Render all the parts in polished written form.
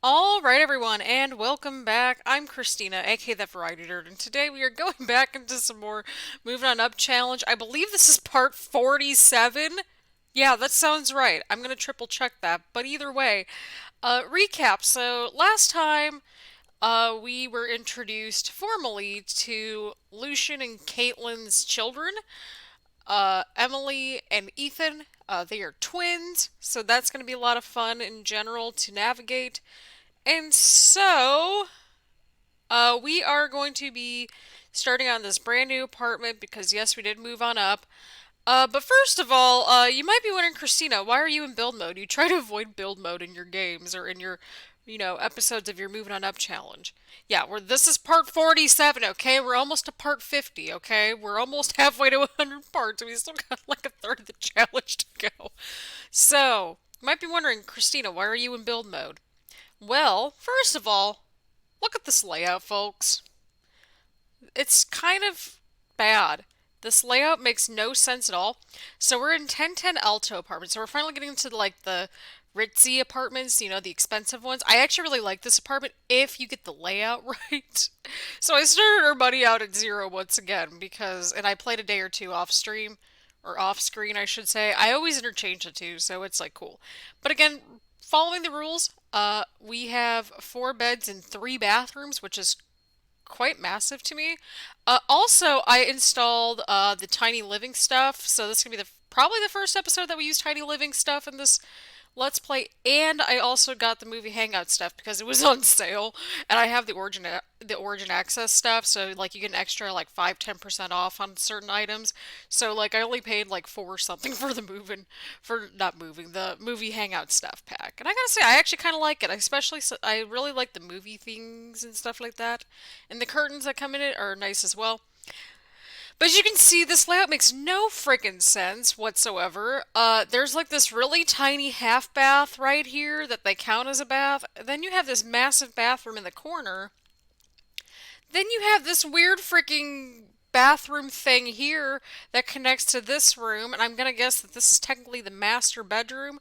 All right, everyone, and welcome back. I'm Christina, aka ThatVarietyNerd, and today we are going back into some more Moving On Up challenge. I believe this is part 47. Yeah, that sounds right. I'm gonna triple check that, but either way, recap. So last time, we were introduced formally to Lucian and Caitlin's children, Emily and Ethan. They are twins, so that's gonna be a lot of fun in general to navigate. And so, we are going to be starting on this brand new apartment because, yes, we did move on up. But first of all, you might be wondering, Christina, why are you in build mode? You try to avoid build mode in your games or in your, episodes of your Moving On Up challenge. Yeah, this is part 47, okay? We're almost to part 50, okay? We're almost halfway to 100 parts, and we still got like a third of the challenge to go. So, you might be wondering, Christina, why are you in build mode? Well, first of all, look at this layout, folks. It's kind of bad. This layout makes no sense at all. So we're in 1010 Alto apartments. So we're finally getting into like the ritzy apartments, the expensive ones. I actually really like this apartment if you get the layout right. So I started our money out at zero once again and I played a day or two off stream, or off screen, I should say. I always interchange the two, so it's like cool. But again, following the rules, we have four beds and three bathrooms, which is quite massive to me. Also, I installed the Tiny Living stuff, so this is gonna be probably the first episode that we use Tiny Living stuff in this Let's Play. And I also got the movie Hangout stuff because it was on sale, and I have the Origin Access stuff, so like you get an extra like 5-10% off on certain items. So like I only paid like four or something for the movie Hangout stuff pack. And I gotta say, I actually kind of like it. I really like the movie things and stuff like that. And the curtains that come in it are nice as well. But as you can see, this layout makes no freaking sense whatsoever. There's like this really tiny half bath right here that they count as a bath. Then you have this massive bathroom in the corner. Then you have this weird freaking bathroom thing here that connects to this room, and I'm gonna guess that this is technically the master bedroom.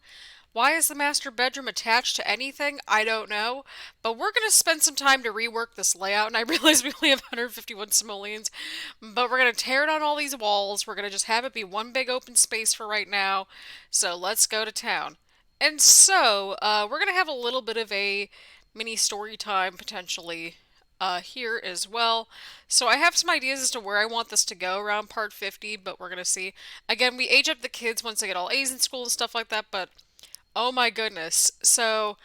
Why is the master bedroom attached to anything? I don't know. But we're going to spend some time to rework this layout. And I realize we only have 151 simoleons. But we're going to tear down all these walls. We're going to just have it be one big open space for right now. So let's go to town. And so, we're going to have a little bit of a mini story time potentially here as well. So I have some ideas as to where I want this to go around part 50, but we're going to see. Again, we age up the kids once they get all A's in school and stuff like that, but oh my goodness. So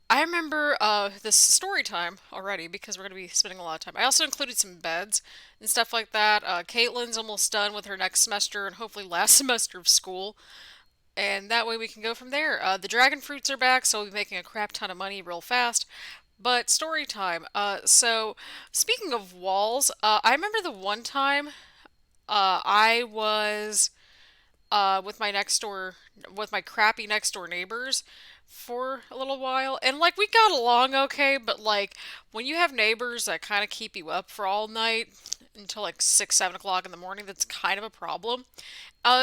I remember this story time already because we're going to be spending a lot of time. I also included some beds and stuff like that. Caitlin's almost done with her next semester and hopefully last semester of school. And that way we can go from there. The dragon fruits are back, so we'll be making a crap ton of money real fast. But story time. So speaking of walls, I remember the one time I was with my crappy next door neighbors for a little while. And like we got along okay, but like when you have neighbors that kind of keep you up for all night until like 6, 7 o'clock in the morning, that's kind of a problem.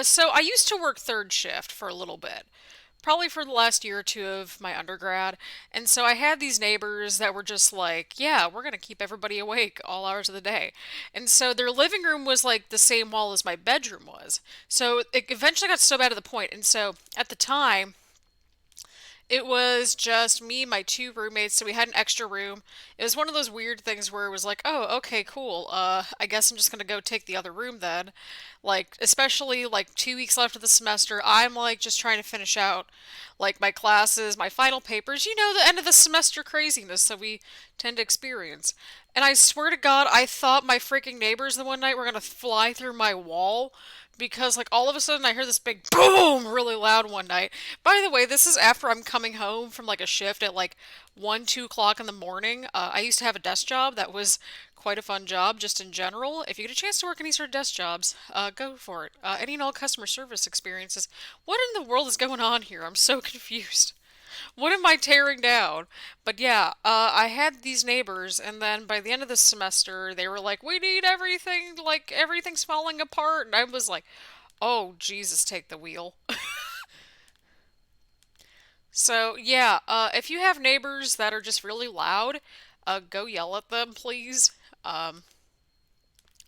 So I used to work third shift for a little bit, probably for the last year or two of my undergrad. And so I had these neighbors that were just like, yeah, we're going to keep everybody awake all hours of the day. And so their living room was like the same wall as my bedroom was. So it eventually got so bad to the point. And so at the time, it was just me, my two roommates, so we had an extra room. It was one of those weird things where it was like, oh, okay, cool. I guess I'm just gonna go take the other room then. Like, especially like 2 weeks left of the semester, I'm like just trying to finish out like my classes, my final papers, the end of the semester craziness that we tend to experience. And I swear to God, I thought my freaking neighbors the one night were gonna fly through my wall because like all of a sudden I hear this big boom really loud one night. By the way, this is after I'm coming home from like a shift at like 1, 2 o'clock in the morning. I used to have a desk job that was quite a fun job just in general. If you get a chance to work any sort of desk jobs, go for it. Any and all customer service experiences. What in the world is going on here? I'm so confused. What am I tearing down? But yeah, I had these neighbors, and then by the end of the semester, they were like, "We need everything, like everything's falling apart," and I was like, "Oh Jesus, take the wheel." So yeah, if you have neighbors that are just really loud, go yell at them, please. Um,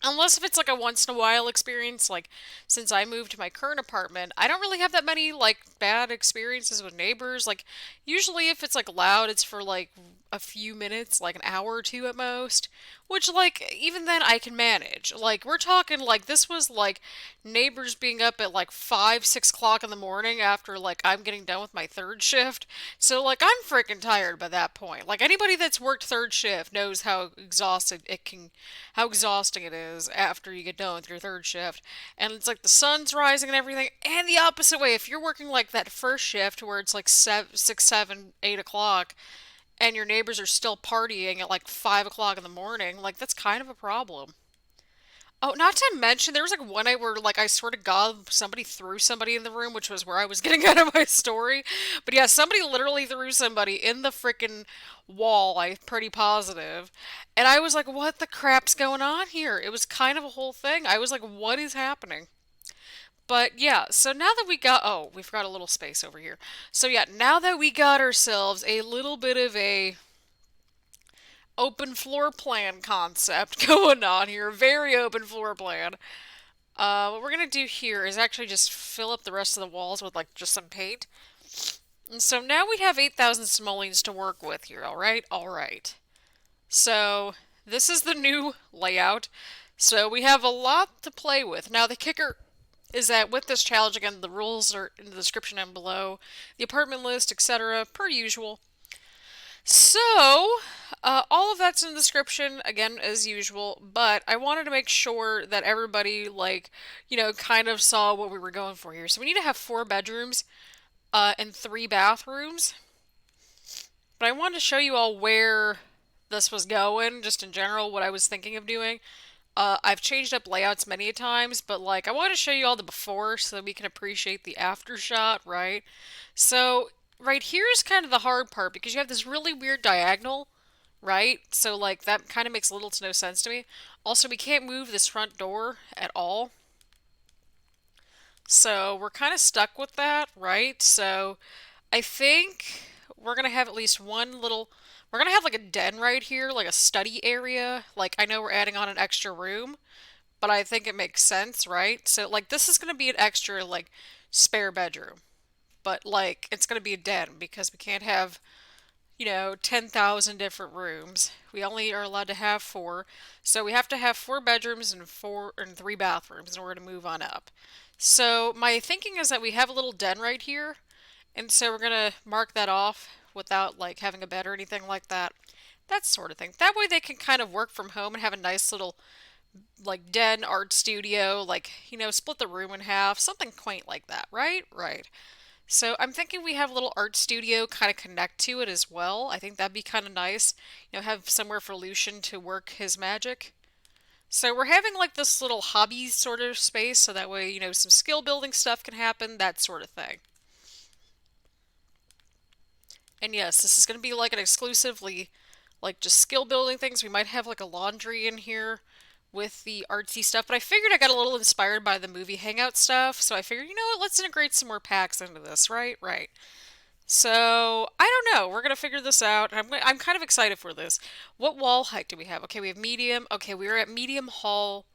Unless if it's like a once in a while experience, like since I moved to my current apartment, I don't really have that many like bad experiences with neighbors. Like usually if it's like loud, it's for like a few minutes, like an hour or two at most, which like even then I can manage. Like we're talking like this was like neighbors being up at like 5, 6 o'clock in the morning after like I'm getting done with my third shift. So like I'm freaking tired by that point. Like anybody that's worked third shift knows how exhausting it is after you get done with your third shift. And it's like the sun's rising and everything. And the opposite way, if you're working like that first shift where it's like 6, 7, 8 o'clock and your neighbors are still partying at like 5 o'clock in the morning, like that's kind of a problem. Oh, not to mention, there was like one night where, like, I swear to God, somebody threw somebody in the room, which was where I was getting out of my story. But yeah, somebody literally threw somebody in the freaking wall, I'm pretty positive. And I was like, what the crap's going on here? It was kind of a whole thing. I was like, what is happening? But yeah, so now that we got, oh, we've got a little space over here. So yeah, now that we got ourselves a little bit of a open floor plan concept going on here, very open floor plan. What we're gonna do here is actually just fill up the rest of the walls with like just some paint. And so now we have 8,000 simoleons to work with here, alright? Alright. So this is the new layout. So we have a lot to play with. Now the kicker is that with this challenge, again, the rules are in the description and below, the apartment list, etc., per usual. So, all of that's in the description, again, as usual, but I wanted to make sure that everybody, like, kind of saw what we were going for here. So we need to have 4 bedrooms, and 3 bathrooms, but I wanted to show you all where this was going, just in general, what I was thinking of doing. I've changed up layouts many a times, but, like, I want to show you all the before so that we can appreciate the after shot, right? So, right here is kind of the hard part because you have this really weird diagonal, right? So like that kind of makes little to no sense to me. Also, we can't move this front door at all. So we're kind of stuck with that, right? So I think we're gonna have at least one little we're gonna have like a den right here, like a study area. Like I know we're adding on an extra room, but I think it makes sense, right? So like this is gonna be an extra like spare bedroom. But like it's gonna be a den because we can't have 10,000 different rooms. We only are allowed to have four. So we have to have 4 bedrooms and 3 bathrooms in order to move on up. So my thinking is that we have a little den right here. And so we're going to mark that off without like having a bed or anything like that. That sort of thing. That way they can kind of work from home and have a nice little like den art studio, like, split the room in half, something quaint like that, right? Right. So I'm thinking we have a little art studio kind of connect to it as well. I think that'd be kind of nice. Have somewhere for Lucian to work his magic. So we're having like this little hobby sort of space so that way, some skill building stuff can happen, that sort of thing. And yes, this is going to be like an exclusively like just skill building things. We might have like a laundry in here with the artsy stuff, but I figured I got a little inspired by the movie Hangout stuff, so I figured, what, let's integrate some more packs into this, right? Right. So, I don't know. We're gonna figure this out. I'm kind of excited for this. What wall height do we have? Okay, we have medium. Okay, we're at medium wall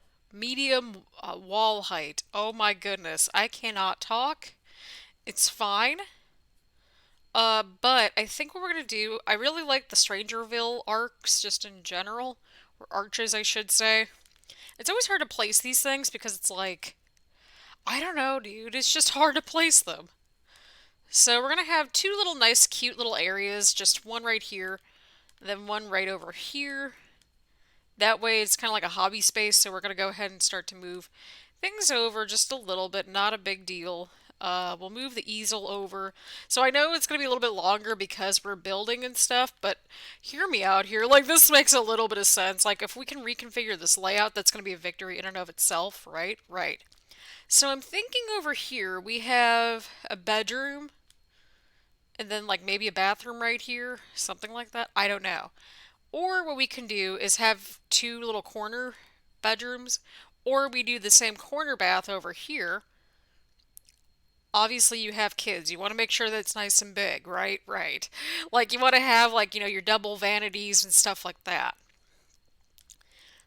height. Oh my goodness, I cannot talk. It's fine. But I think what we're gonna do, I really like the Strangerville arcs just in general, or arches, I should say. It's always hard to place these things because it's like, I don't know, dude. It's just hard to place them. So we're gonna have two little nice, cute little areas, just one right here, then one right over here. That way it's kind of like a hobby space, so we're gonna go ahead and start to move things over just a little bit, not a big deal. We'll move the easel over. So I know it's going to be a little bit longer because we're building and stuff, but hear me out here. Like, this makes a little bit of sense. Like, if we can reconfigure this layout, that's going to be a victory in and of itself, right? Right. So I'm thinking over here we have a bedroom and then like maybe a bathroom right here, something like that. I don't know. Or what we can do is have two little corner bedrooms, or we do the same corner bath over here obviously you have kids. You want to make sure that it's nice and big, right? Right. Like you want to have like, your double vanities and stuff like that.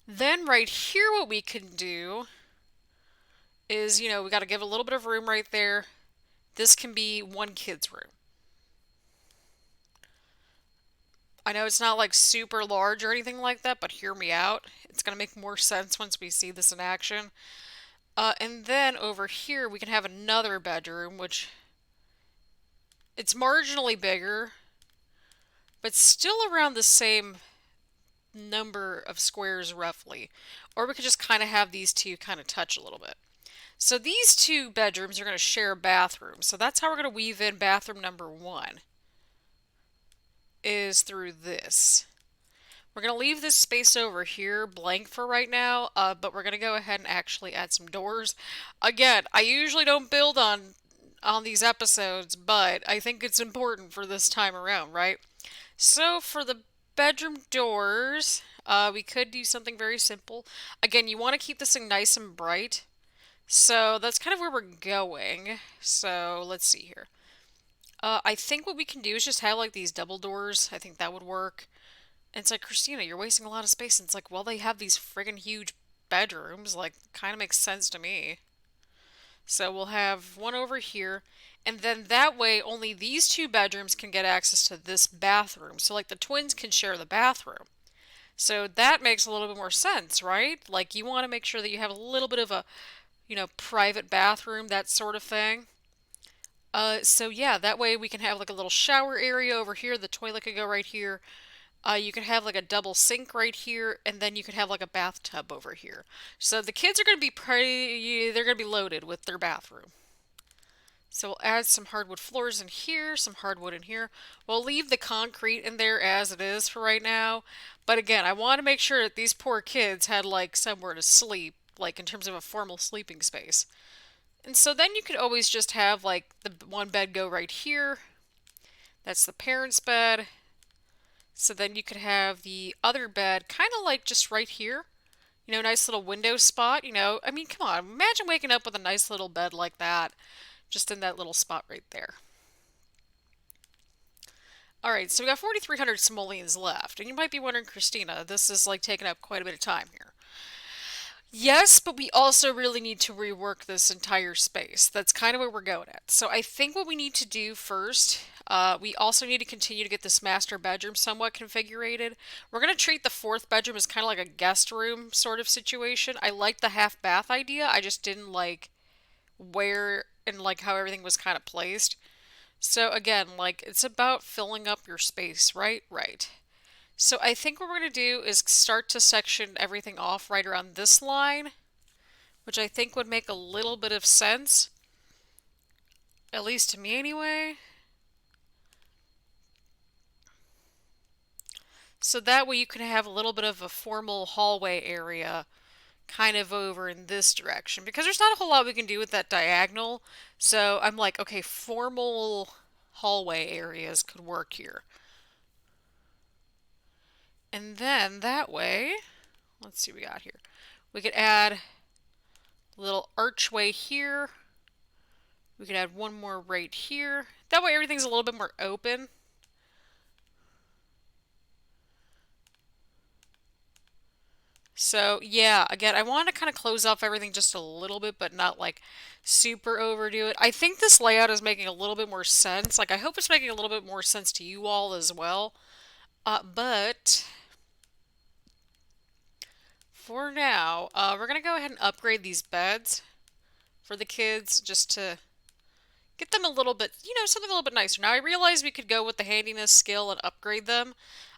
Then right here what we can do is, we got to give a little bit of room right there. This can be one kid's room. I know it's not like super large or anything like that, but hear me out. It's going to make more sense once we see this in action. And then over here we can have another bedroom, which it's marginally bigger, but still around the same number of squares roughly. Or we could just kind of have these two kind of touch a little bit. So these two bedrooms are going to share a bathroom. So that's how we're going to weave in bathroom number one, is through this. We're going to leave this space over here blank for right now, but we're going to go ahead and actually add some doors. Again, I usually don't build on these episodes, but I think it's important for this time around, right? So for the bedroom doors, we could do something very simple. Again, you want to keep this thing nice and bright. So that's kind of where we're going. So let's see here. I think what we can do is just have like these double doors. I think that would work. And it's like, Christina, you're wasting a lot of space. And it's like, well, they have these friggin' huge bedrooms. Like, kind of makes sense to me. So we'll have one over here. And then that way, only these two bedrooms can get access to this bathroom. So, like, the twins can share the bathroom. So that makes a little bit more sense, right? Like, you want to make sure that you have a little bit of a, private bathroom, that sort of thing. So yeah, that way we can have like a little shower area over here. The toilet could go right here. You could have like a double sink right here, and then you could have like a bathtub over here. So the kids are going to be they're going to be loaded with their bathroom. So we'll add some hardwood floors in here, some hardwood in here. We'll leave the concrete in there as it is for right now. But again, I want to make sure that these poor kids had like somewhere to sleep, like in terms of a formal sleeping space. And so then you could always just have like the one bed go right here. That's the parents' bed. So then you could have the other bed kind of like just right here. Nice little window spot. I mean, come on. Imagine waking up with a nice little bed like that, just in that little spot right there. All right, so we got 4,300 simoleons left. And you might be wondering, Christina, this is like taking up quite a bit of time here. Yes, but we also really need to rework this entire space. That's kind of where we're going at. So I think what we need to do first, we also need to continue to get this master bedroom somewhat configured. We're going to treat the fourth bedroom as kind of like a guest room sort of situation. I like the half bath idea. I just didn't like where and like how everything was kind of placed. So again, like it's about filling up your space, right? Right. So I think what we're going to do is start to section everything off right around this line, which I think would make a little bit of sense, at least to me anyway. So that way you can have a little bit of a formal hallway area kind of over in this direction, because there's not a whole lot we can do with that diagonal. So I'm like, okay, formal hallway areas could work here. And then that way, let's see what we got here. We could add a little archway here. We could add one more right here. That way everything's a little bit more open. So yeah, again, I want to kind of close off everything just a little bit, but not like super overdo it. I think this layout is making a little bit more sense. Like I hope it's making a little bit more sense to you all as well. But for now, we're going to go ahead and upgrade these beds for the kids just to get them a little bit, something a little bit nicer. Now I realize we could go with the handiness skill and upgrade them.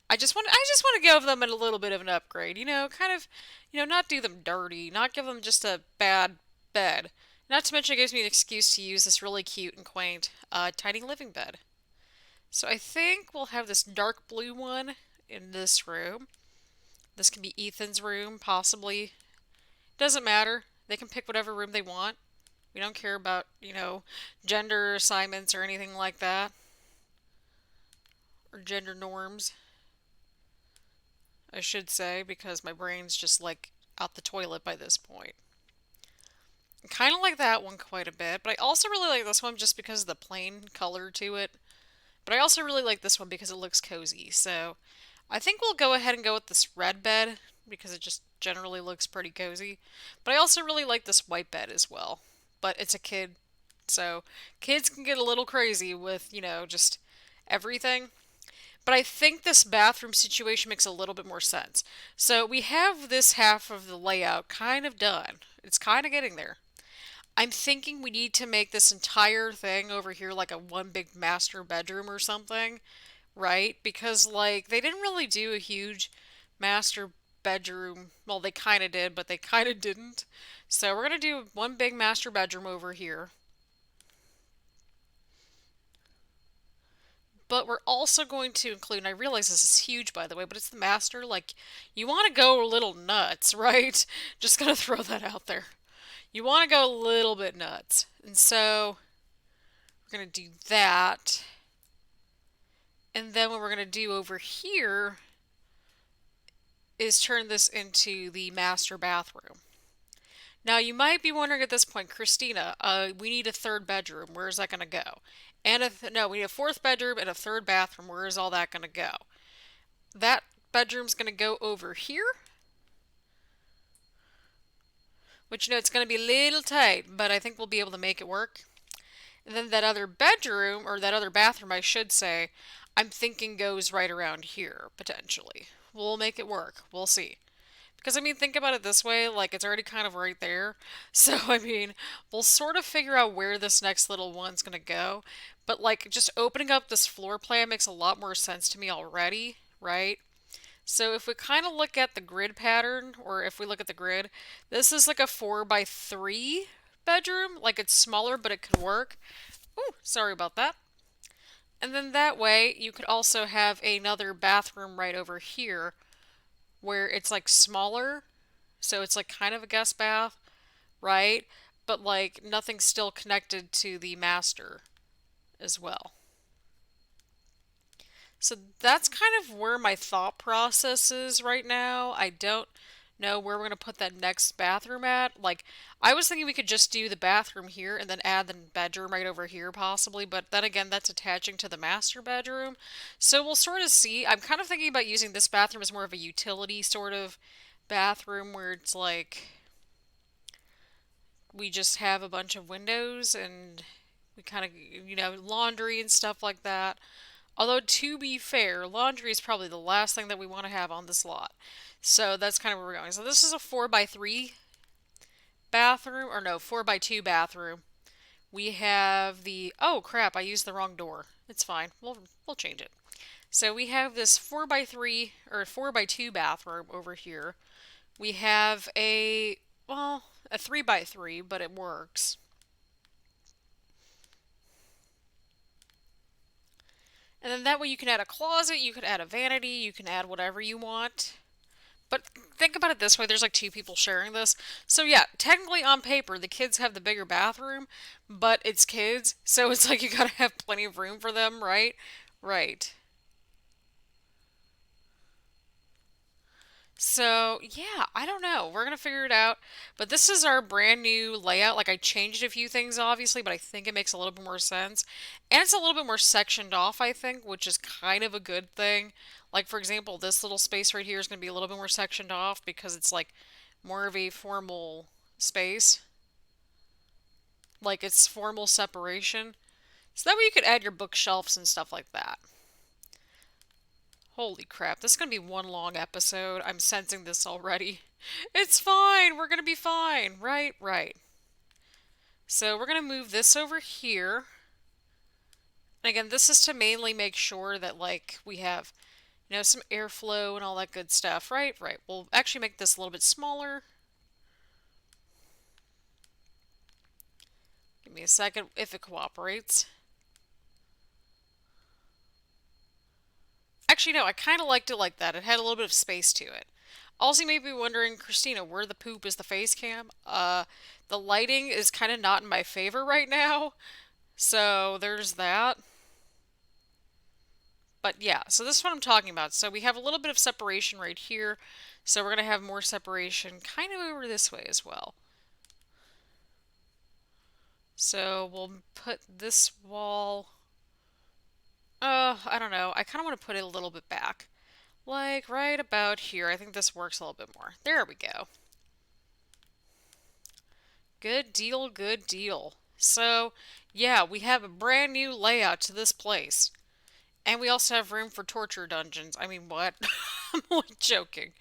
I just want to give them a little bit of an upgrade, kind of, not do them dirty, not give them just a bad bed. Not to mention it gives me an excuse to use this really cute and quaint tiny living bed. So I think we'll have this dark blue one in this room. This can be Ethan's room, possibly. Doesn't matter. They can pick whatever room they want. We don't care about, gender assignments or anything like that. Or gender norms, I should say, because my brain's just like out the toilet by this point. Kind of like that one quite a bit, but I also really like this one just because of the plain color to it. But I also really like this one because it looks cozy. So I think we'll go ahead and go with this red bed because it just generally looks pretty cozy. But I also really like this white bed as well. But it's a kid, so kids can get a little crazy with, just everything. But I think this bathroom situation makes a little bit more sense. So we have this half of the layout kind of done. It's kind of getting there. I'm thinking we need to make this entire thing over here like a one big master bedroom or something, right? Because like they didn't really do a huge master bedroom. Well, they kind of did, but they kind of didn't. So we're going to do one big master bedroom over here. But we're also going to include, and I realize this is huge by the way, but it's the master. Like, you want to go a little nuts, right? Just gonna throw that out there. You want to go a little bit nuts. And so we're going to do that. And then what we're going to do over here is turn this into the master bathroom. Now you might be wondering at this point, Christina, we need a third bedroom. Where is that going to go? And no, we need a fourth bedroom and a third bathroom. Where is all that going to go? That bedroom's going to go over here, which it's going to be a little tight, but I think we'll be able to make it work. And then that other bedroom, or that other bathroom, I should say, I'm thinking goes right around here, potentially. We'll make it work. We'll see. Because, I mean, think about it this way, like, it's already kind of right there. So, I mean, we'll sort of figure out where this next little one's going to go. But, like, just opening up this floor plan makes a lot more sense to me already, right? So if we kind of look at the grid pattern, or if we look at the grid, this is like a 4 by 3 bedroom. Like, it's smaller, but it could work. Ooh, sorry about that. And then that way, you could also have another bathroom right over here where it's like smaller. So it's like kind of a guest bath, right? But like nothing's still connected to the master as well. So that's kind of where my thought process is right now. I don't know where we're going to put that next bathroom at. Like, I was thinking we could just do the bathroom here and then add the bedroom right over here, possibly. But then again, that's attaching to the master bedroom. So we'll sort of see. I'm kind of thinking about using this bathroom as more of a utility sort of bathroom where it's like we just have a bunch of windows and we kind of, laundry and stuff like that. Although, to be fair, laundry is probably the last thing that we want to have on this lot. So that's kind of where we're going. So this is a 4 by 3 bathroom, or no, 4 by 2 bathroom. We have the, oh crap, I used the wrong door. It's fine. We'll change it. So we have this 4 by 3 or 4 by 2 bathroom over here. We have well, a 3 by 3, but it works. And then that way you can add a closet, you can add a vanity, you can add whatever you want. But think about it this way, there's like two people sharing this. So yeah, technically on paper, the kids have the bigger bathroom, but it's kids, so it's like you gotta have plenty of room for them, right? Right. So, yeah, I don't know. We're gonna figure it out. But this is our brand new layout. Like, I changed a few things, obviously, but I think it makes a little bit more sense. And it's a little bit more sectioned off, I think, which is kind of a good thing. Like, for example, this little space right here is gonna be a little bit more sectioned off because it's like more of a formal space. Like, it's formal separation. So that way you could add your bookshelves and stuff like that. Holy crap, this is going to be one long episode. I'm sensing this already. It's fine. We're going to be fine. Right, right. So we're going to move this over here. And again, this is to mainly make sure that, like, we have, some airflow and all that good stuff. Right, right. We'll actually make this a little bit smaller. Give me a second if it cooperates. Actually, no, I kind of liked it like that. It had a little bit of space to it. Also, you may be wondering, Christina, where the poop is the face cam? The lighting is kind of not in my favor right now, so there's that. But yeah, so this is what I'm talking about. So we have a little bit of separation right here, so we're going to have more separation kind of over this way as well. So we'll put this wall, I don't know. I kind of want to put it a little bit back. Like right about here. I think this works a little bit more. There we go. Good deal, good deal. So, yeah, we have a brand new layout to this place. And we also have room for torture dungeons. I mean, what? I'm only joking.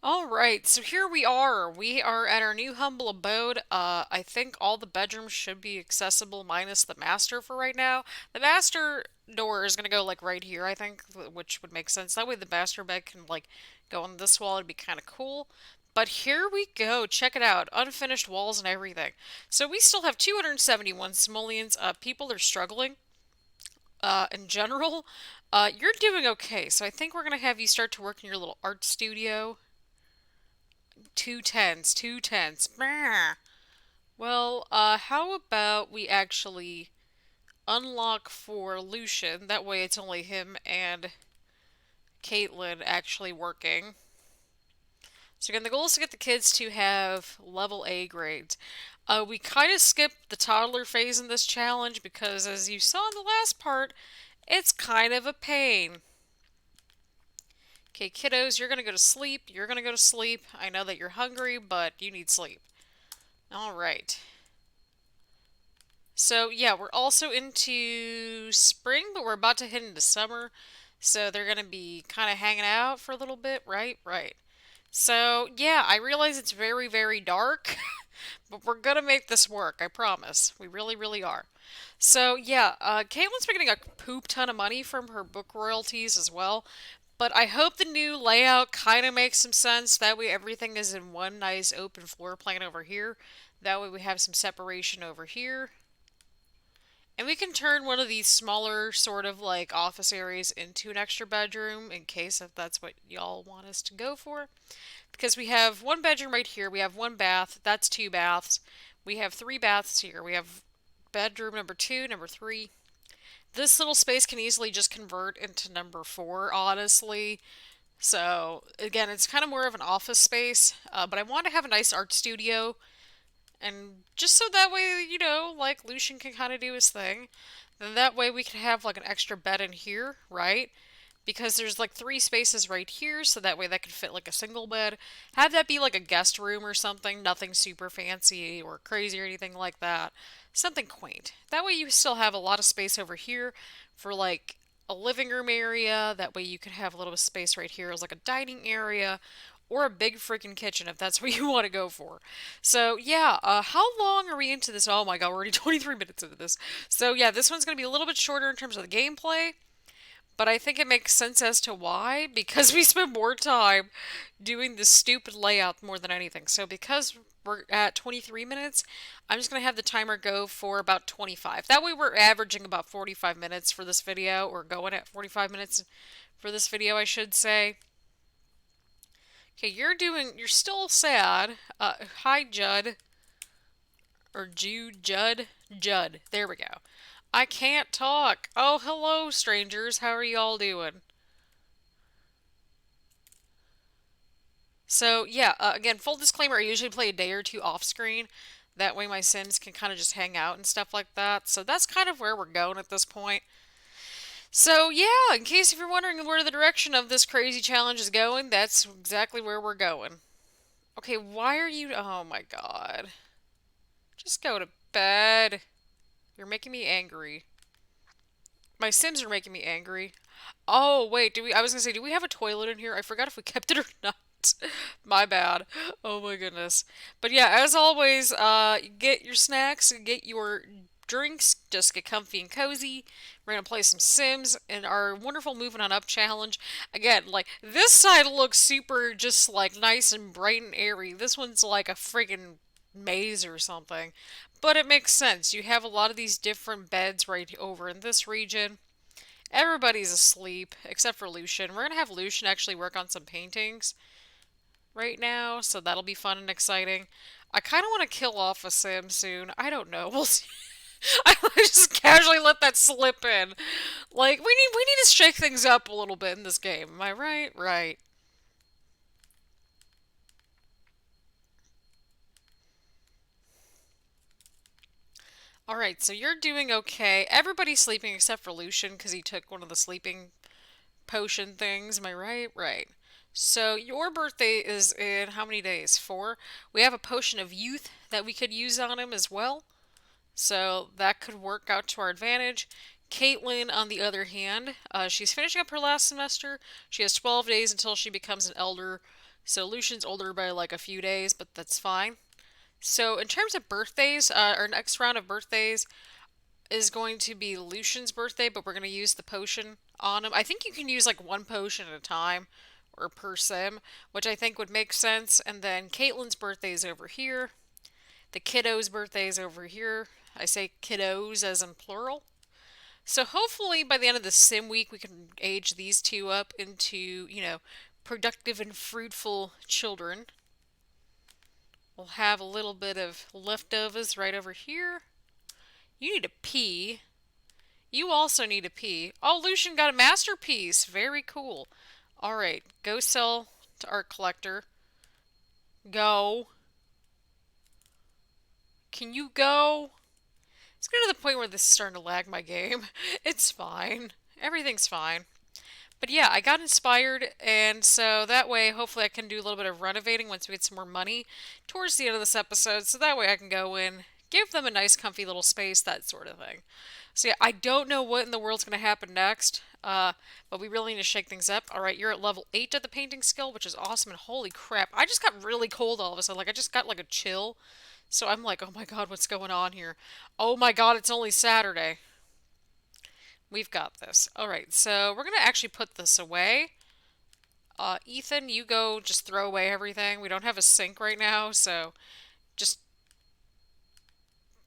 All right, so here we are. We are at our new humble abode. I think all the bedrooms should be accessible minus the master for right now. The master door is gonna go like right here, I think, which would make sense. That way the master bed can like go on this wall. It'd be kind of cool. But here we go. Check it out. Unfinished walls and everything. So we still have 271 simoleons. People are struggling. In general, you're doing okay. So I think we're gonna have you start to work in your little art studio. Two tens, two tens. Well, how about we actually unlock for Lucian? That way it's only him and Caitlin actually working. So again, the goal is to get the kids to have level A grades. We kind of skipped the toddler phase in this challenge because, as you saw in the last part, it's kind of a pain. Okay, kiddos, you're gonna go to sleep. You're gonna go to sleep. I know that you're hungry, but you need sleep. All right. So yeah, we're also into spring, but we're about to head into summer. So they're gonna be kind of hanging out for a little bit, right? Right. So yeah, I realize it's very, very dark, but we're gonna make this work. I promise. We really, really are. So yeah, Caitlin's been getting a poop ton of money from her book royalties as well. But I hope the new layout kind of makes some sense. That way everything is in one nice open floor plan over here. That way we have some separation over here. And we can turn one of these smaller sort of like office areas into an extra bedroom in case if that's what y'all want us to go for. Because we have one bedroom right here, we have one bath, that's two baths. We have three baths here. We have bedroom number two, number three. This little space can easily just convert into number four, honestly. So, again, it's kind of more of an office space, but I want to have a nice art studio and just so that way, like Lucian can kind of do his thing. Then that way we can have like an extra bed in here, right? Because there's like three spaces right here, so that way that could fit like a single bed. Have that be like a guest room or something, nothing super fancy or crazy or anything like that. Something quaint. That way you still have a lot of space over here for like a living room area. That way you could have a little bit of space right here as like a dining area or a big freaking kitchen if that's what you want to go for. So yeah, how long are we into this? Oh my god, we're already 23 minutes into this. So yeah, this one's going to be a little bit shorter in terms of the gameplay. But I think it makes sense as to why, because we spend more time doing this stupid layout more than anything. So because we're at 23 minutes, I'm just going to have the timer go for about 25. That way we're averaging about 45 minutes for this video, or going at 45 minutes for this video, I should say. Okay, you're still sad. Hi, Judd. Or Judd? Judd. There we go. I can't talk. Oh, hello, strangers. How are y'all doing? So, yeah, again, full disclaimer, I usually play a day or two off screen. That way my Sims can kind of just hang out and stuff like that. So that's kind of where we're going at this point. So, yeah, in case if you're wondering where the direction of this crazy challenge is going, that's exactly where we're going. Okay, why are you... Oh my god. Just go to bed. You're making me angry. My Sims are making me angry. Oh, wait, I was gonna say, do we have a toilet in here? I forgot if we kept it or not. My bad. Oh my goodness. But yeah, as always, get your snacks, get your drinks, just get comfy and cozy. We're gonna play some Sims in our wonderful Moving On Up challenge. Again, like, this side looks super just like nice and bright and airy. This one's like a friggin' maze or something. But it makes sense. You have a lot of these different beds right over in this region. Everybody's asleep except for Lucian. We're gonna have Lucian actually work on some paintings. right now, so that'll be fun and exciting. I kind of want to kill off a sim soon. I don't know. We'll see. I just casually let that slip in. Like we need to shake things up a little bit in this game. Am I right? Right. All right, so you're doing okay. Everybody's sleeping except for Lucian because he took one of the sleeping potion things. Am I right? Right. So your birthday is in how many days? 4. We have a potion of youth that we could use on him as well. So that could work out to our advantage. Caitlin, on the other hand, she's finishing up her last semester. She has 12 days until she becomes an elder. So Lucian's older by like a few days, but that's fine. So in terms of birthdays, our next round of birthdays is going to be Lucian's birthday, but we're going to use the potion on him. I think you can use like one potion at a time or per sim, which I think would make sense. And then Caitlin's birthday is over here. The kiddo's birthday is over here. I say kiddos as in plural. So hopefully by the end of the sim week, we can age these two up into, productive and fruitful children. We'll have a little bit of leftovers right over here. You need a pee. You also need a pee. Oh, Lucian got a masterpiece. Very cool. All right, go sell to art collector. Go. Can you go? It's getting to the point where this is starting to lag my game. It's fine. Everything's fine. But yeah, I got inspired, and so that way, hopefully, I can do a little bit of renovating once we get some more money towards the end of this episode. So that way, I can go in, give them a nice, comfy little space, that sort of thing. So yeah, I don't know what in the world's going to happen next, but we really need to shake things up. All right, you're at level 8 of the painting skill, which is awesome, and holy crap, I just got really cold all of a sudden. Like, I just got like a chill. So I'm like, oh my god, what's going on here? Oh my god, it's only Saturday. We've got this. Alright, so we're going to actually put this away. Ethan, you go just throw away everything. We don't have a sink right now, so just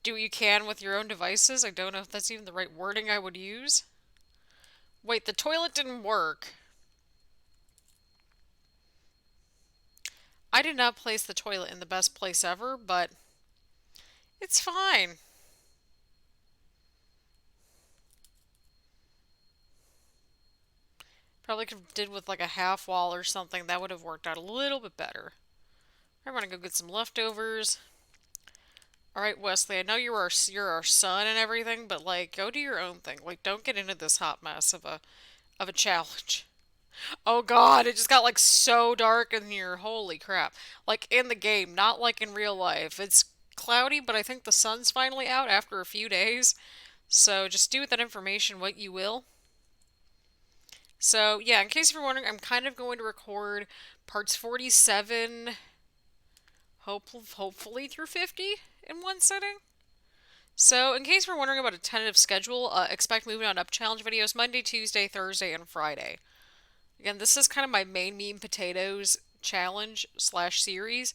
do what you can with your own devices. I don't know if that's even the right wording I would use. Wait, the toilet didn't work. I did not place the toilet in the best place ever, but it's fine. Probably could have did with like a half wall or something. That would have worked out a little bit better. I want to go get some leftovers. All right, Wesley, I know you're our son and everything, but like go do your own thing. Like don't get into this hot mess of a challenge. Oh god, it just got like so dark in here. Holy crap. Like in the game, not like in real life. It's cloudy, but I think the sun's finally out after a few days. So just do with that information what you will. So yeah, in case you're wondering, I'm kind of going to record parts 47, hopefully through 50 in one sitting. So, in case you're wondering about a tentative schedule, expect moving on up challenge videos Monday, Tuesday, Thursday, and Friday. Again, this is kind of my main meat and potatoes challenge slash series.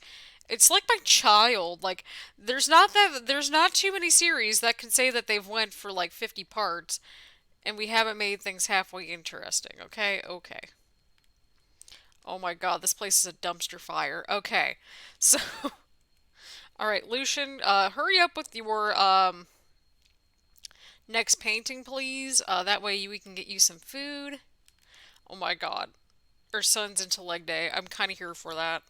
It's like my child. Like, there's not too many series that can say that they've went for like 50 parts, and we haven't made things halfway interesting. Okay, okay. Oh my God, this place is a dumpster fire. Okay, so. All right, Lucian, hurry up with your next painting, please. That way we can get you some food. Oh my god. Our son's into leg day. I'm kind of here for that.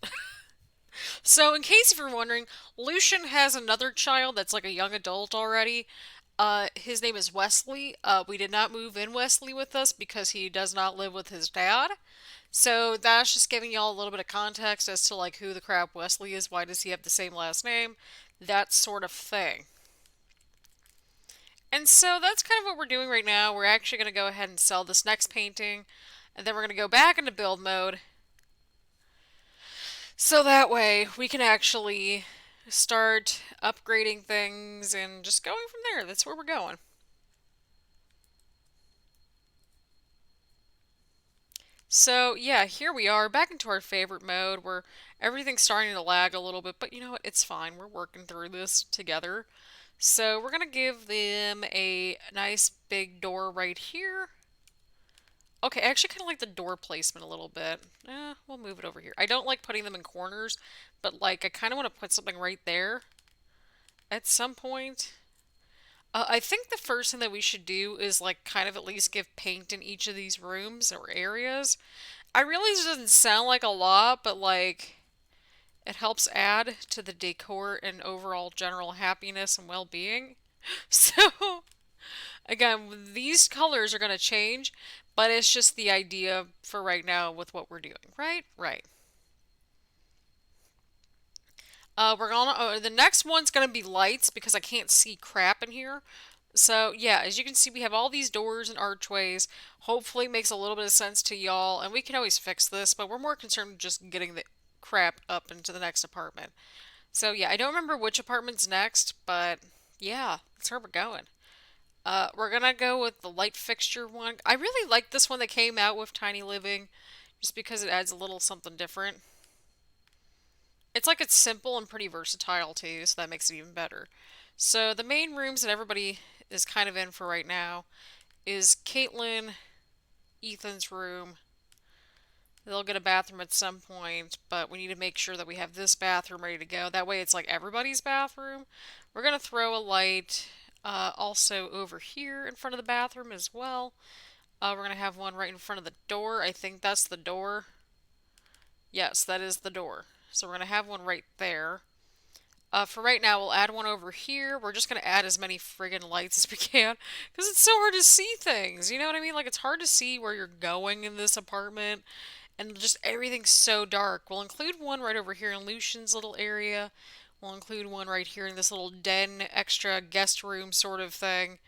So, in case if you're wondering, Lucian has another child that's like a young adult already. His name is Wesley. We did not move in Wesley with us because he does not live with his dad. So that's just giving y'all a little bit of context as to like who the crap Wesley is. Why does he have the same last name? That sort of thing. And so that's kind of what we're doing right now. We're actually going to go ahead and sell this next painting. And then we're going to go back into build mode. So that way we can actually start upgrading things and just going from there. That's where we're going. So yeah, here we are back into our favorite mode where everything's starting to lag a little bit, but you know what? It's fine. We're working through this together. So we're going to give them a nice big door right here. Okay, I actually kind of like the door placement a little bit. We'll move it over here. I don't like putting them in corners, but like I kind of want to put something right there at some point. I think the first thing that we should do is like kind of at least give paint in each of these rooms or areas. I realize it doesn't sound like a lot, but like it helps add to the decor and overall general happiness and well-being. So, again, these colors are going to change, but it's just the idea for right now with what we're doing. Right? Right. We're gonna. The next one's gonna be lights because I can't see crap in here. So yeah, as you can see, we have all these doors and archways. Hopefully, it makes a little bit of sense to y'all, and we can always fix this. But we're more concerned with just getting the crap up into the next apartment. So yeah, I don't remember which apartment's next, but yeah, that's where we're going. We're gonna go with the light fixture one. I really like this one that came out with Tiny Living, just because it adds a little something different. It's like it's simple and pretty versatile too, so that makes it even better. So the main rooms that everybody is kind of in for right now is Caitlin, Ethan's room. They'll get a bathroom at some point, but we need to make sure that we have this bathroom ready to go. That way it's like everybody's bathroom. We're going to throw a light also over here in front of the bathroom as well. We're going to have one right in front of the door. I think that's the door. Yes, that is the door. So we're going to have one right there. For right now, we'll add one over here. We're just going to add as many friggin' lights as we can because it's so hard to see things. You know what I mean? Like, it's hard to see where you're going in this apartment and just everything's so dark. We'll include one right over here in Lucian's little area. We'll include one right here in this little den, extra guest room sort of thing.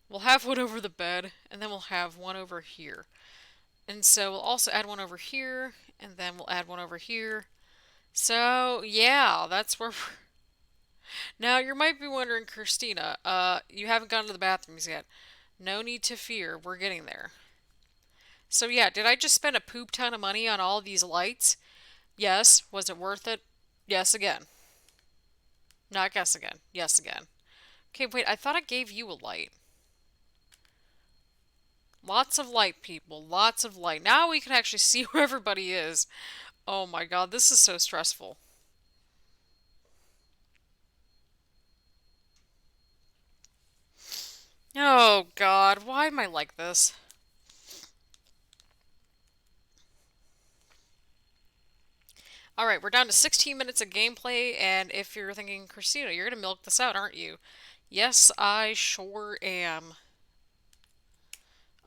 We'll have one over the bed, and then we'll have one over here. And so we'll also add one over here, and then we'll add one over here. So, yeah, that's where we're. Now, you might be wondering, Christina, you haven't gone to the bathrooms yet. No need to fear, we're getting there. So yeah, did I just spend a poop ton of money on all of these lights? Yes. Was it worth it? Yes again. Not guess again. Yes again. Okay, wait, I thought I gave you a light. Lots of light, people. Lots of light. Now we can actually see where everybody is. Oh my god, this is so stressful. Oh god, why am I like this? Alright, we're down to 16 minutes of gameplay, and if you're thinking, Christina, you're gonna milk this out, aren't you? Yes, I sure am.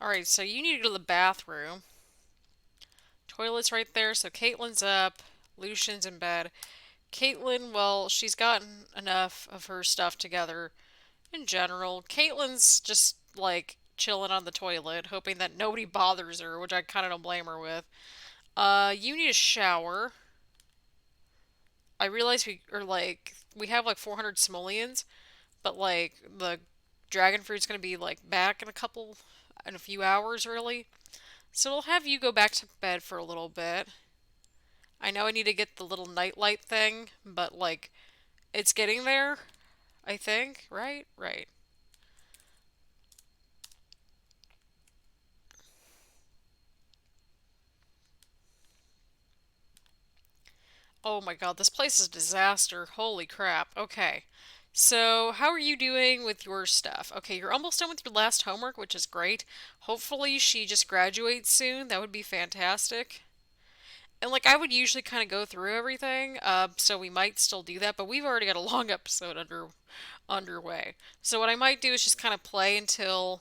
Alright, so you need to go to the bathroom. Toilet's right there, so Caitlin's up. Lucian's in bed. Caitlin, well, she's gotten enough of her stuff together in general. Caitlin's just, like, chilling on the toilet, hoping that nobody bothers her, which I kind of don't blame her with. You need a shower. I realize we have, like, 400 simoleons, but, like, the dragon fruit's gonna be, like, back in a few hours, really. So we'll have you go back to bed for a little bit. I know I need to get the little nightlight thing, but like it's getting there, I think, right? Right. Oh my god, this place is a disaster. Holy crap. Okay. So, how are you doing with your stuff? Okay, you're almost done with your last homework, which is great. Hopefully she just graduates soon. That would be fantastic. And like I would usually kind of go through everything, so we might still do that, but we've already got a long episode underway. So what I might do is just kind of play until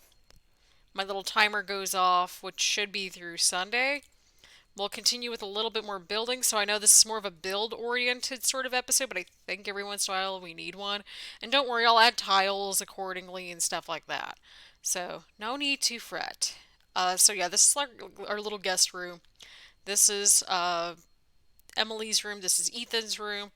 my little timer goes off, which should be through Sunday. We'll continue with a little bit more building, so I know this is more of a build-oriented sort of episode, but I think every once in a while we need one. And don't worry, I'll add tiles accordingly and stuff like that. So no need to fret. So yeah, this is our little guest room. This is Emily's room. This is Ethan's room.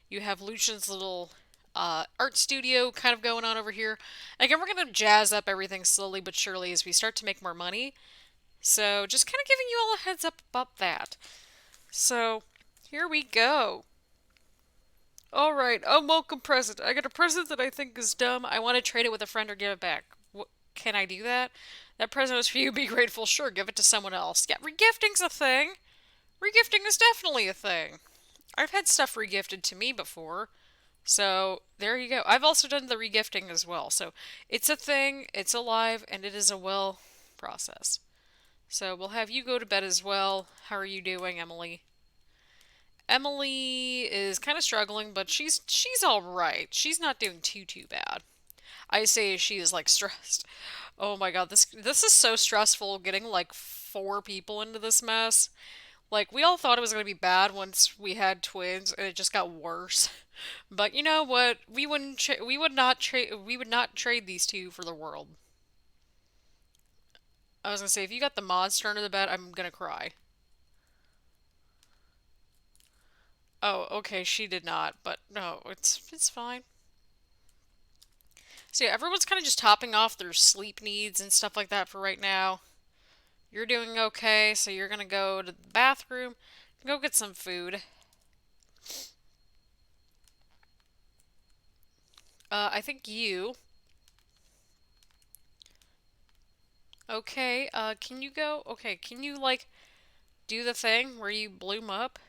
You have Lucian's little art studio kind of going on over here. And again, we're going to jazz up everything slowly but surely as we start to make more money. So just kind of giving you all a heads up about that. So here we go. All right, a welcome present. I got a present that I think is dumb. I want to trade it with a friend or give it back. can I do that? That present is for you. Be grateful. Sure, give it to someone else. Yeah, regifting's a thing. Regifting is definitely a thing. I've had stuff regifted to me before. So there you go. I've also done the regifting as well. So it's a thing, it's alive, and it is a well process. So we'll have you go to bed as well. How are you doing, Emily? Emily is kind of struggling, but she's all right. She's not doing too bad. I say she is like stressed. Oh my God, this is so stressful getting like four people into this mess. Like we all thought it was going to be bad once we had twins and it just got worse. But you know what? We would not trade these two for the world. I was going to say if you got the monster under the bed, I'm going to cry. Oh, okay, she did not, but no, it's fine. So yeah, everyone's kind of just topping off their sleep needs and stuff like that for right now. You're doing okay, so you're gonna go to the bathroom, go get some food. I think you. Okay, can you go? Okay, can you like do the thing where you bloom up?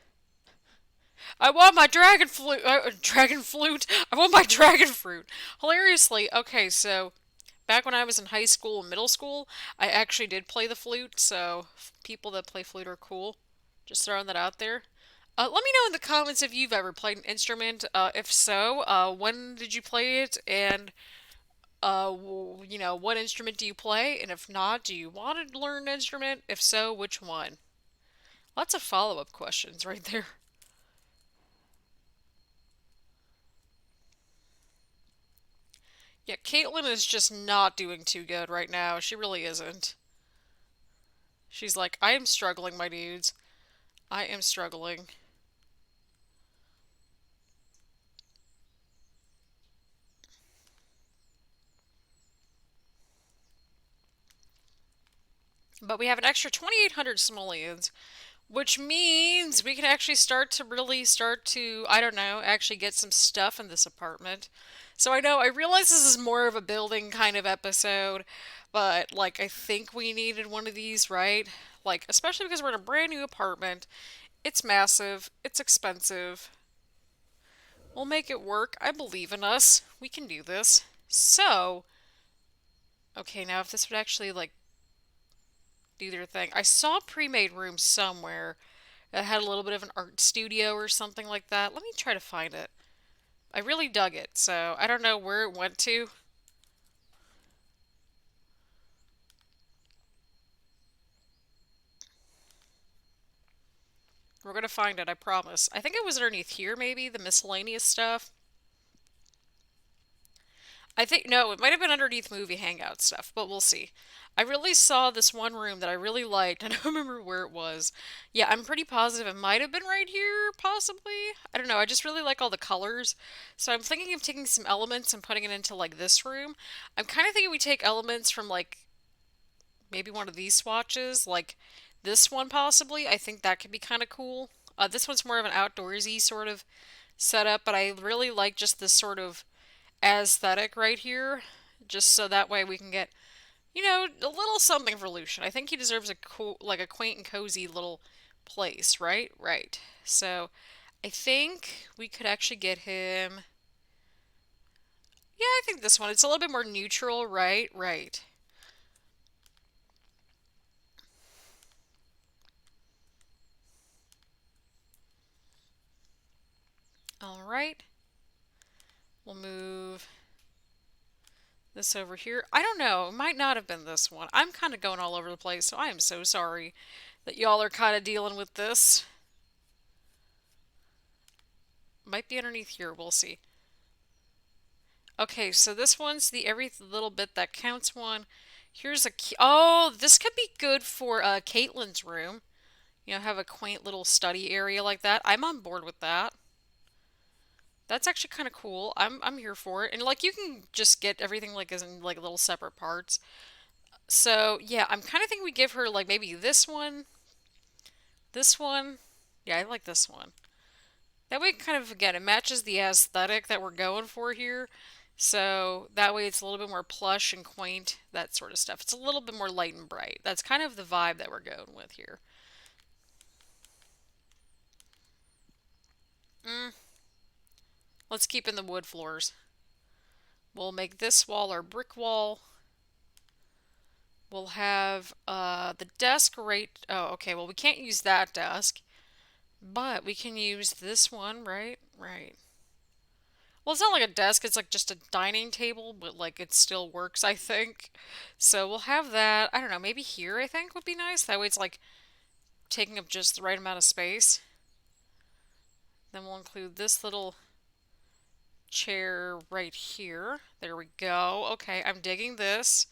I want my dragon flute. Dragon flute. I want my dragon fruit. Hilariously, okay, so back when I was in high school and middle school, I actually did play the flute. So people that play flute are cool. Just throwing that out there. Let me know in the comments if you've ever played an instrument. If so, when did you play it? And, what instrument do you play? And if not, do you want to learn an instrument? If so, which one? Lots of follow-up questions right there. Yeah, Caitlin is just not doing too good right now. She really isn't. She's like, I am struggling, my dudes. I am struggling. But we have an extra 2,800 simoleons, which means we can actually start to, I don't know, actually get some stuff in this apartment. So I know, I realize this is more of a building kind of episode, but like I think we needed one of these, right? Like, especially because we're in a brand new apartment. It's massive, it's expensive. We'll make it work. I believe in us. We can do this. So, okay, now if this would actually like do their thing. I saw pre-made rooms somewhere that had a little bit of an art studio or something like that. Let me try to find it. I really dug it, so I don't know where it went to. We're gonna find it, I promise. I think it was underneath here, maybe, the miscellaneous stuff. I think, no, it might have been underneath movie hangout stuff, but we'll see. I really saw this one room that I really liked. I don't remember where it was. Yeah, I'm pretty positive it might have been right here, possibly. I don't know, I just really like all the colors. So I'm thinking of taking some elements and putting it into like this room. I'm kind of thinking we take elements from like maybe one of these swatches, like this one possibly. I think that could be kind of cool. This one's more of an outdoorsy sort of setup, but I really like just this sort of aesthetic right here, just so that way we can get, a little something for Lucian. I think he deserves a cool, like a quaint and cozy little place, right? Right. So I think we could actually get him. Yeah, I think this one. It's a little bit more neutral, right? Right. All right. We'll move this over here. I don't know. It might not have been this one. I'm kind of going all over the place, so I am so sorry that y'all are kind of dealing with this. Might be underneath here. We'll see. Okay, so this one's the every little bit that counts one. Here's a key. Oh, this could be good for Caitlin's room. Have a quaint little study area like that. I'm on board with that. That's actually kind of cool. I'm here for it. And like you can just get everything like as in like little separate parts. So, yeah, I'm kind of thinking we give her like maybe this one, this one. Yeah, I like this one. That way kind of again it matches the aesthetic that we're going for here. So that way it's a little bit more plush and quaint, that sort of stuff. It's a little bit more light and bright. That's kind of the vibe that we're going with here. Mm, let's keep in the wood floors. We'll make this wall our brick wall. We'll have the desk right. Oh, okay. Well, we can't use that desk, but we can use this one, right? Right. Well, it's not like a desk, it's like just a dining table, but like it still works, I think. So we'll have that. I don't know, maybe here I think would be nice. That way it's like taking up just the right amount of space. Then we'll include this little chair right here. There we go. Okay, I'm digging this.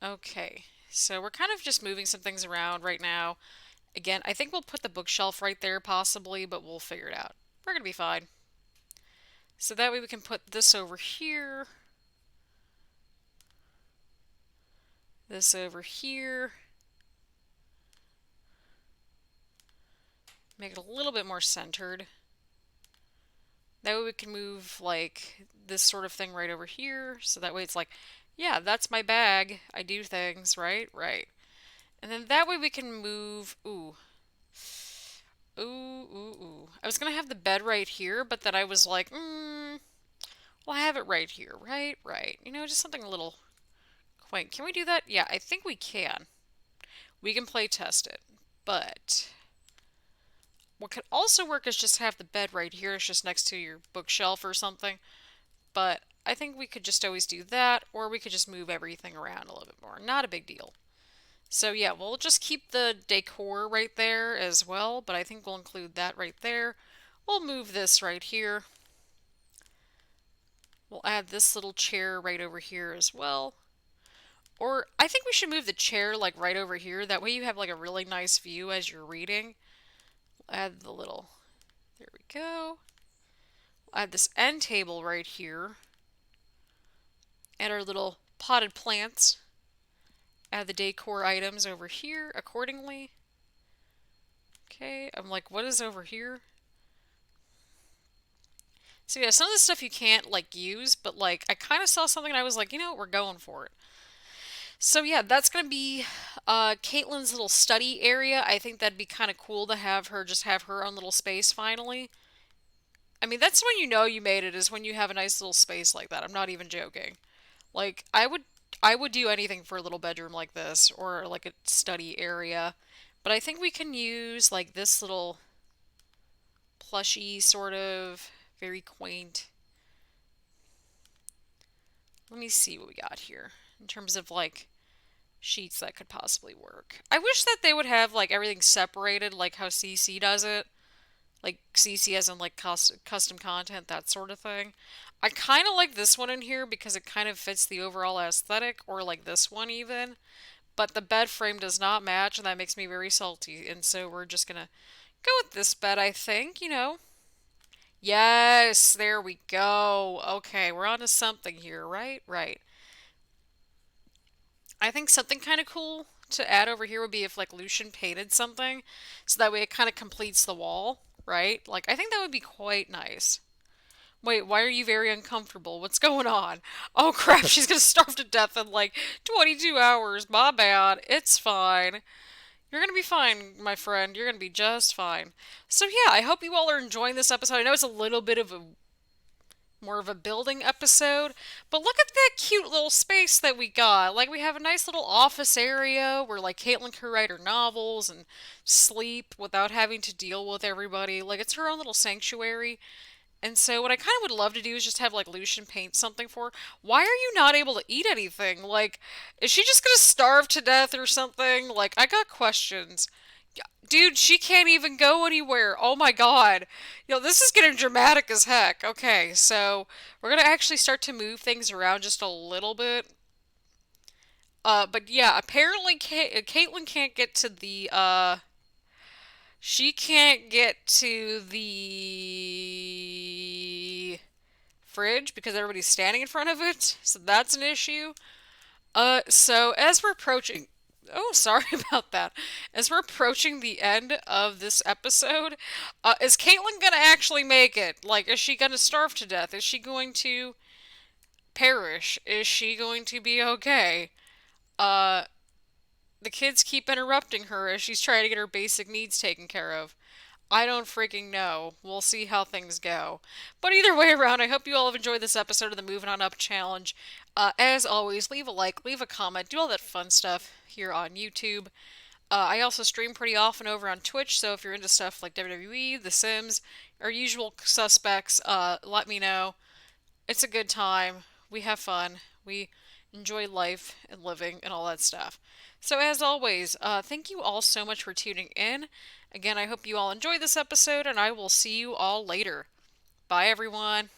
Okay, so we're kind of just moving some things around right now. Again, I think we'll put the bookshelf right there possibly, but we'll figure it out. We're gonna be fine. So that way we can put this over here, this over here, make it a little bit more centered. That way we can move like this sort of thing right over here. So that way it's like, yeah, that's my bag. I do things, right? Right. And then that way we can move, ooh. I was gonna have the bed right here, but then I was like, well, I have it right here, right? Right. You know, just something a little quaint. Can we do that? Yeah, I think we can. We can play test it. But what could also work is just have the bed right here. It's just next to your bookshelf or something. But I think we could just always do that, or we could just move everything around a little bit more. Not a big deal. So yeah, we'll just keep the decor right there as well, but I think we'll include that right there. We'll move this right here. We'll add this little chair right over here as well. Or I think we should move the chair like right over here. That way you have like a really nice view as you're reading. We'll add the little, there we go. We'll add this end table right here. Add our little potted plants. Add the decor items over here accordingly. Okay, I'm like, what is over here? So yeah, some of the stuff you can't like use, but like I kind of saw something and I was like, you know what, we're going for it. So yeah, that's gonna be Caitlin's little study area. I think that'd be kind of cool to have her just have her own little space finally. I mean, that's when you know you made it is when you have a nice little space like that. I'm not even joking. Like I would do anything for a little bedroom like this or like a study area. But I think we can use like this little plushy sort of very quaint. Let me see what we got here in terms of like sheets that could possibly work. I wish that they would have like everything separated like how CC does it. Like CC as in like custom content, that sort of thing. I kind of like this one in here because it kind of fits the overall aesthetic, or like this one even. But the bed frame does not match, and that makes me very salty. And so we're just gonna go with this bed, I think, you know. Yes, there we go. Okay, we're on to something here, right? Right. I think something kind of cool to add over here would be if like Lucian painted something, so that way it kind of completes the wall, right? Like I think that would be quite nice. Wait, why are you very uncomfortable? What's going on? Oh crap, she's gonna starve to death in like 22 hours. My bad. It's fine. You're gonna be fine, my friend. You're gonna be just fine. So yeah, I hope you all are enjoying this episode. I know it's a little bit of a more of a building episode. But look at that cute little space that we got. Like we have a nice little office area where like Caitlin can write her novels and sleep without having to deal with everybody. Like it's her own little sanctuary. And so what I kind of would love to do is just have like Lucian paint something for her. Why are you not able to eat anything? Like, is she just gonna starve to death or something? Like, I got questions. Dude, she can't even go anywhere. Oh my god. This is getting dramatic as heck. Okay, so we're gonna actually start to move things around just a little bit. But yeah, apparently Caitlin can't get to the, she can't get to the fridge because everybody's standing in front of it. So that's an issue. So as we're approaching Oh, sorry about that. As we're approaching the end of this episode, is Caitlyn gonna actually make it? Like, is she gonna starve to death? Is she going to perish? Is she going to be okay? Uh, the kids keep interrupting her as she's trying to get her basic needs taken care of. I don't freaking know. We'll see how things go. But either way around, I hope you all have enjoyed this episode of the Moving On Up challenge. As always, leave a like, leave a comment, do all that fun stuff here on YouTube. I also stream pretty often over on Twitch, so if you're into stuff like WWE, The Sims, or usual suspects, let me know. It's a good time. We have fun. We enjoy life and living and all that stuff. So, as always, thank you all so much for tuning in. Again, I hope you all enjoyed this episode, and I will see you all later. Bye, everyone.